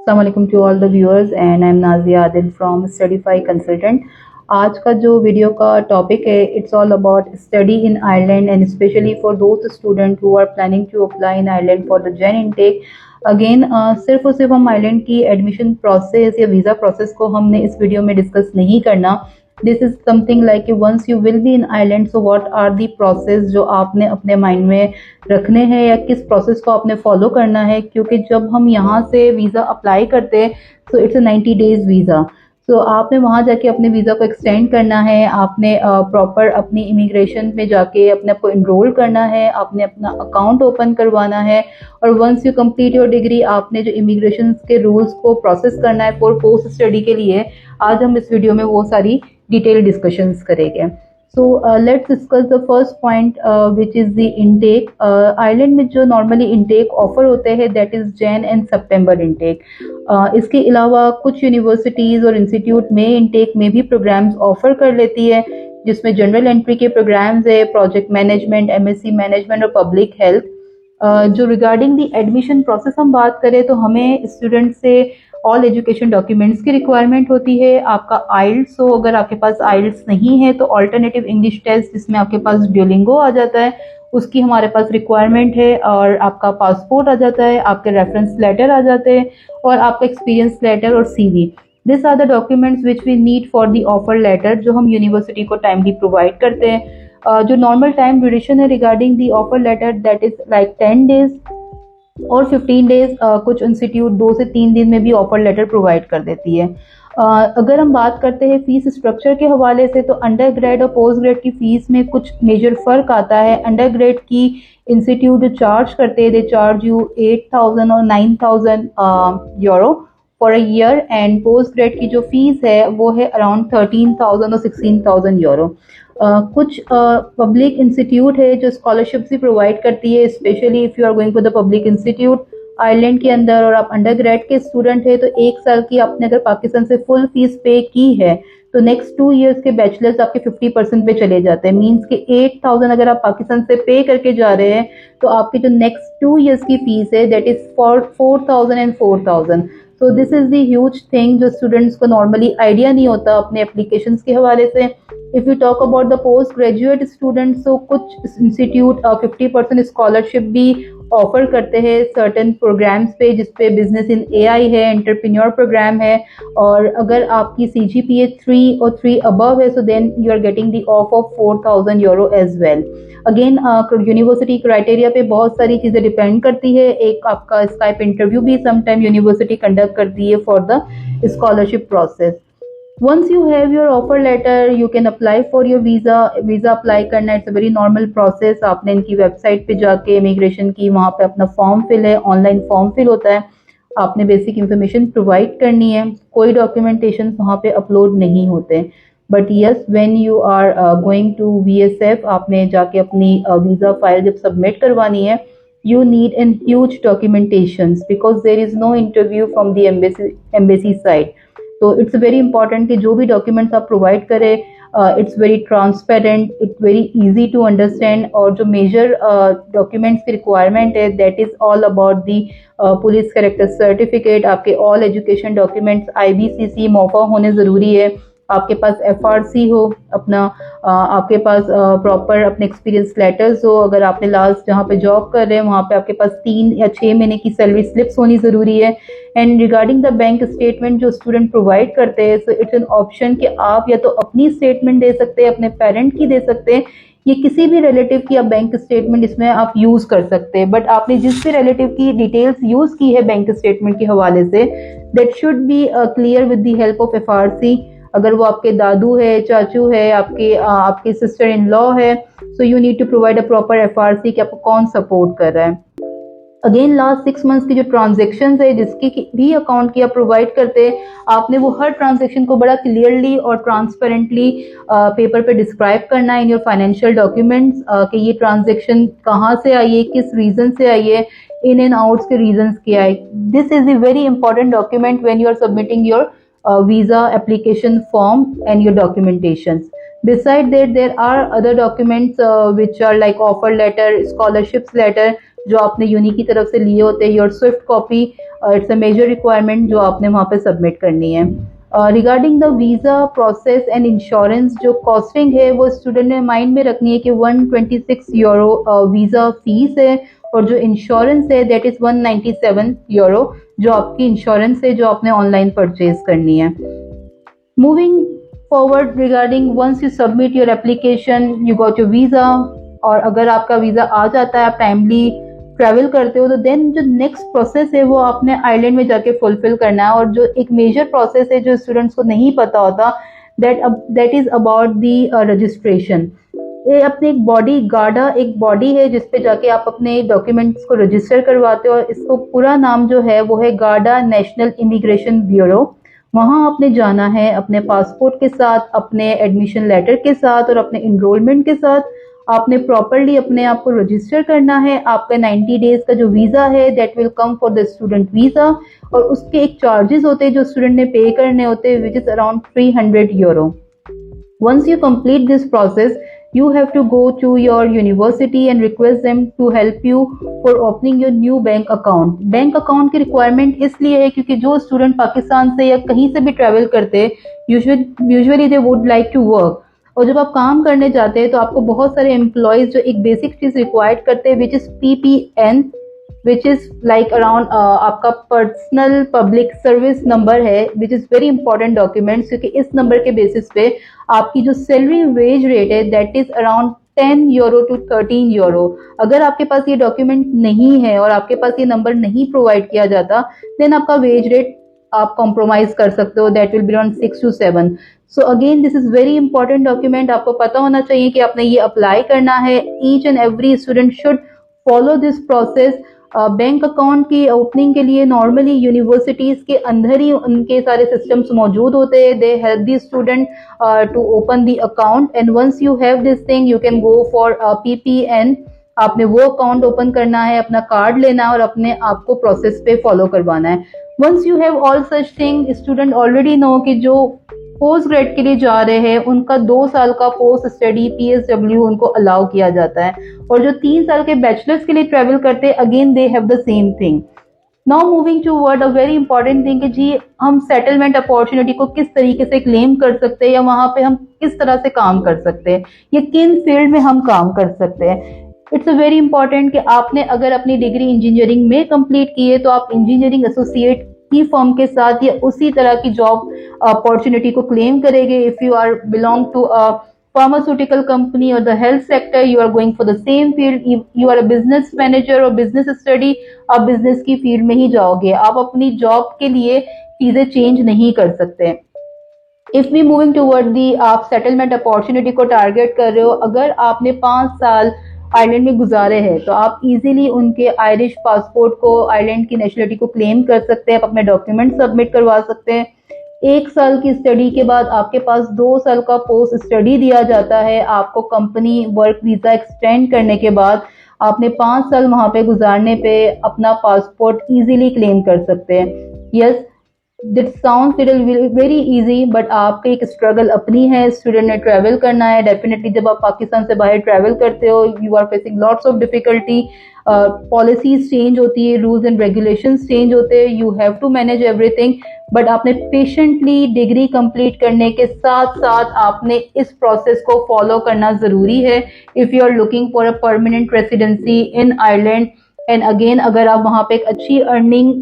अस्सलाम वालेकुम to all the viewers and I am Nazia Adil from Studify consultant. आज का जो वीडियो का टॉपिक है it's all about study in Ireland and specially for those student who are planning to apply in Ireland for the Jan intake. Again सिर्फ और सिर्फ हम Ireland की एडमिशन प्रोसेस या वीज़ा प्रोसेस को हमने इस वीडियो में डिस्कस नहीं करना। This is something like once you will be in island, so what are the process जो आपने अपने माइंड में रखने हैं या किस प्रोसेस को आपने फॉलो करना है, क्योंकि जब हम यहाँ से वीज़ा अप्लाई करते हैं तो इट्स अ 90 डेज वीज़ा। तो आपने वहाँ जाके अपने वीज़ा को एक्सटेंड करना है, आपने प्रॉपर अपनी इमिग्रेशन में जाके अपने आप को इनरोल करना है, आपने अपना अकाउंट ओपन करवाना है और once you complete your degree आपने जो इमिग्रेशन के रूल्स को प्रोसेस करना है फॉर पोस्ट स्टडी के लिए। आज हम इस वीडियो में वो सारी डिटेल डिस्कशंस करेंगे। So let's discuss the first point which is the intake. Ireland में जो नॉर्मली इनटेक ऑफर होते हैं that is Jain and September intake. इसके अलावा कुछ यूनिवर्सिटीज़ और इंस्टीट्यूट में इनटेक में भी प्रोग्राम्स ऑफर कर लेती है, जिसमें जनरल एंट्री के प्रोग्राम्स है, प्रोजेक्ट मैनेजमेंट, एमएससी मैनेजमेंट और पब्लिक हेल्थ। जो रिगार्डिंग द एडमिशन प्रोसेस हम बात करें तो हमें स्टूडेंट से ऑल एजुकेशन डॉक्यूमेंट्स की रिक्वायरमेंट होती है। आपका आइल्स हो, अगर आपके पास आइल्स नहीं है तो ऑल्टरनेटिव इंग्लिश टेस्ट जिसमें आपके पास ड्यूलिंगो आ जाता है उसकी हमारे पास रिक्वायरमेंट है, और आपका पासपोर्ट आ जाता है, आपके रेफरेंस लेटर आ जाते हैं और आपका एक्सपीरियंस लेटर और CV. This are the documents which we need for the offer letter जो हम यूनिवर्सिटी को टाइमली प्रोवाइड करते हैं। जो नॉर्मल टाइम ड्यूरेशन है regarding the offer letter that is like 10 days और 15 डेज। कुछ इंस्टीट्यूट 2 से 3 दिन में भी ऑफर लेटर प्रोवाइड कर देती है। अगर हम बात करते हैं फीस स्ट्रक्चर के हवाले से तो अंडर ग्रेड और पोस्ट ग्रेड की फीस में कुछ मेजर फ़र्क आता है। अंडर ग्रेड की इंस्टीट्यूट जो चार्ज करते हैं दे चार्ज यू 8,000 और 9,000 euro for a year, and post grade की जो फीस है वो है अराउंड 13,000 और 16,000 यूरो। कुछ पब्लिक इंस्टीट्यूट है जो स्कॉलरशिप्स भी प्रोवाइड करती है, specially if you are going for the public institute Ireland के अंदर और आप अंडर ग्रेड के स्टूडेंट है तो 1 साल की आपने अगर पाकिस्तान से फुल फीस पे की है तो नेक्स्ट 2 इयर्स के बैचलर्स आपके 50% पे चले जाते हैं। मींस के 8,000 अगर आप पाकिस्तान से पे करके जा रहे हैं तो आपकी जो नेक्स्ट 2 इयर्स की फीस है that is for 4,000 and 4,000। So this is the huge thing जो स्टूडेंट्स को नॉर्मली आइडिया नहीं होता अपने एप्लीकेशंस के हवाले से। If you talk about the post graduate students तो कुछ इंस्टीट्यूट 50% स्कॉलरशिप भी ऑफर करते हैं सर्टेन प्रोग्राम्स पे, जिसपे बिजनेस इन एआई है, एंटरप्रेन्योर प्रोग्राम है, और अगर आपकी CGPA 3 और 3 अबव है so then you are getting the off off 4,000 euro as well. Again university criteria पे बहुत सारी चीज़ें डिपेंड करती है। एक आपका स्काइप इंटरव्यू भी समटाइम यूनिवर्सिटी कंडक्ट करती है for the scholarship process. Once you have your offer letter, you can apply for your visa. Visa apply करना it's a very normal process. आपने इनकी वेबसाइट पे जाके इमिग्रेशन की वहाँ पे अपना फॉर्म फिल है, ऑनलाइन फॉर्म फिल होता है, आपने बेसिक इन्फॉर्मेशन प्रोवाइड करनी है, कोई डॉक्यूमेंटेशन वहाँ पे अपलोड नहीं होते। But yes when you are going to VSF आपने जाके अपनी वीज़ा फाइल जब सबमिट करवानी है you need an huge documentations because there is no interview from the embassy side. तो इट्स वेरी इंपॉर्टेंट कि जो भी डॉक्यूमेंट्स आप प्रोवाइड करें it's very transparent, it's very easy to understand. और जो मेजर डॉक्यूमेंट्स की रिक्वायरमेंट है that is all about the police character certificate, आपके all education documents IBCC MOFA होने ज़रूरी है, आपके पास FRC हो अपना, आपके पास प्रॉपर अपने एक्सपीरियंस लेटर्स हो, अगर आपने लास्ट जहाँ पे जॉब कर रहे हैं वहाँ पे आपके पास 3 या 6 महीने की सैलरी स्लिप्स होनी ज़रूरी है। And regarding the bank statement जो स्टूडेंट प्रोवाइड करते हैं सो इट्स एन ऑप्शन कि आप या तो अपनी स्टेटमेंट दे सकते हैं, अपने पेरेंट की दे सकते हैं, ये किसी भी रिलेटिव की आप बैंक स्टेटमेंट इसमें आप यूज़ कर सकते हैं। बट आपने जिस भी रिलेटिव की डिटेल्स यूज़ की है बैंक स्टेटमेंट के हवाले say that should be clear with the help of FRC। अगर वो आपके दादू है, चाचू है, आपके सिस्टर इन लॉ है, so you need to provide a proper FRC कि आपको कौन सपोर्ट कर रहा है। अगेन लास्ट 6 मंथ्स की जो ट्रांजेक्शन है जिसकी भी अकाउंट की आप प्रोवाइड करते हैं आपने वो हर ट्रांजेक्शन को बड़ा क्लियरली और ट्रांसपेरेंटली पेपर पे डिस्क्राइब करना है इन योर फाइनेंशियल डॉक्यूमेंट्स कि ये ट्रांजेक्शन कहाँ से आई है, किस रीज़न से आई है, इन एंड आउट्स के रीजंस क्या है। This is a very important document when you are submitting your visa application form and your documentations. Besides that, there are other documents which are like offer letter, scholarships letter, जो आपने uni की तरफ से लिए होते हैं, your swift copy it's a major requirement जो आपने वहाँ पे सबमिट करनी है। Regarding the visa process and insurance, जो कॉस्टिंग है वो स्टूडेंट ने माइंड में रखनी है कि 126 यूरो वीज़ा फीस है, और जो इंश्योरेंस है दैट इज़ 197 यूरो, जो आपकी इंश्योरेंस है जो आपने ऑनलाइन परचेज करनी है। Moving forward, regarding once you submit your application, you got your visa, और अगर आपका वीज़ा आ जाता है, आप टाइमली ट्रैवल करते हो, तो देन जो नेक्स्ट प्रोसेस है वो आपने आइलैंड में जाके फुलफिल करना है। और जो एक मेजर प्रोसेस है जो स्टूडेंट्स को नहीं पता होता, that is about the registration. ये अपने एक बॉडी, गार्डा एक बॉडी है जिस पे जाके आप अपने डॉक्यूमेंट्स को रजिस्टर करवाते हो, और इसको पूरा नाम जो है वो है गार्डा नेशनल इमिग्रेशन ब्यूरो। वहाँ आपने जाना है अपने पासपोर्ट के साथ, अपने एडमिशन लेटर के साथ और अपने इनरोलमेंट के साथ। आपने प्रॉपरली अपने आप को रजिस्टर करना है। आपका 90 डेज का जो वीज़ा है that will come for the student visa, और उसके एक चार्जेस होते हैं जो स्टूडेंट ने पे करने होते हैं, which is around 300 euro. Once you complete this process, you have to go to your university and request them to help you for opening your new bank account. Bank account की requirement इसलिए है क्योंकि जो student Pakistan से या कहीं से भी ट्रैवल करते हैं, usually they would like to work, और जब आप काम करने जाते हैं तो आपको बहुत सारे एम्प्लॉयज जो एक बेसिक चीज रिक्वायर्ड करते हैं, which is PPN, which is like around आपका पर्सनल पब्लिक सर्विस नंबर है, which is very important documents, क्योंकि इस नंबर के बेसिस पे आपकी जो सैलरी वेज रेट है that is around 10 euro to 13 euro. अगर आपके पास ये डॉक्यूमेंट नहीं है और आपके पास ये नंबर नहीं प्रोवाइड किया जाता, देन आपका वेज रेट आप कॉम्प्रोमाइज कर सकते हो, that will be around 6 to 7। So again this is very important document. आपको पता होना चाहिए कि आपने ये अप्लाई करना है। Each and every student should follow this process. Bank account की ओपनिंग के लिए नॉर्मली यूनिवर्सिटीज के अंदर ही उनके सारे सिस्टम्स मौजूद होते हैं। They help the student to open the account, and once you have this thing you can go for PPN। आपने वो अकाउंट ओपन करना है, अपना कार्ड लेना है और अपने आप को प्रोसेस पे फॉलो करवाना है। Once you have all such thing, student already know कि जो पोस्ट ग्रेड के लिए जा रहे हैं उनका 2 साल का पोस्ट स्टडी PSW उनको अलाउ किया जाता है, और जो 3 साल के बैचलर्स के लिए ट्रेवल करते हैं again they have the same thing. Now moving toward a very important thing कि जी हम सेटलमेंट अपॉर्चुनिटी को किस तरीके से क्लेम कर सकते हैं, या वहां पे हम किस तरह से काम कर सकते हैं, या किन फील्ड में हम काम कर सकते हैं। इट्स अ वेरी इंपॉर्टेंट कि आपने अगर अपनी डिग्री इंजीनियरिंग में कंप्लीट की है तो आप इंजीनियरिंग एसोसिएट की फर्म के साथ या उसी तरह की जॉब अपॉर्चुनिटी को क्लेम करेंगे। If you are belong to a pharmaceutical company or the health sector, you are going for the same field. You are a business manager or business study, आप business की field में ही जाओगे, आप अपनी job के लिए चीजें चेंज नहीं कर सकते। If we moving toward the, आप सेटलमेंट अपॉर्चुनिटी को टारगेट कर रहे हो, अगर आपने 5 साल आयरलैंड में गुजारे हैं तो आप इजीली उनके आयरिश पासपोर्ट को, आयरलैंड की नेशनलिटी को क्लेम कर सकते हैं, आप अपने डॉक्यूमेंट सबमिट करवा सकते हैं। 1 साल की स्टडी के बाद आपके पास 2 साल का पोस्ट स्टडी दिया जाता है। आपको कंपनी वर्क वीजा एक्सटेंड करने के बाद आपने 5 साल वहां पे गुजारने पे अपना पासपोर्ट इजीली क्लेम कर सकते हैं। Yes, that sounds little very easy, but आपकी एक स्ट्रगल अपनी है। स्टूडेंट ने ट्रैवल करना है। डेफिनेटली जब आप पाकिस्तान से बाहर ट्रैवल करते हो, you are facing lots of difficulty, policies change होती है, रूल्स एंड रेगुलेशंस चेंज होते हैं, you have to manage everything. But आपने पेशेंटली डिग्री कंप्लीट करने के साथ साथ आपने इस प्रोसेस को फॉलो करना जरूरी है। If you are looking for a permanent residency in Ireland, and again अगर आप वहां पे एक अच्छी अर्निंग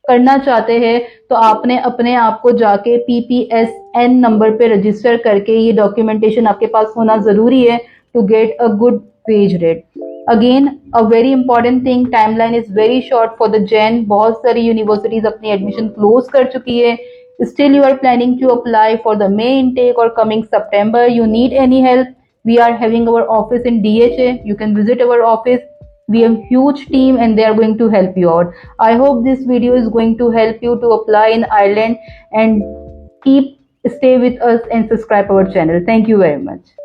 करना चाहते हैं तो आपने अपने आप को जाके PPSN नंबर पे रजिस्टर करके ये डॉक्यूमेंटेशन आपके पास होना जरूरी है to get a good wage rate. Again a very important thing, timeline is very short for the Jan. बहुत सारी यूनिवर्सिटीज अपनी एडमिशन क्लोज कर चुकी है। Still you are planning to apply for the May intake और coming September. You need any help, we are having our office in DHA. You can visit our office. We have huge team and they are going to help you out. I hope this video is going to help you to apply in Ireland, and stay with us and subscribe our channel. Thank you very much.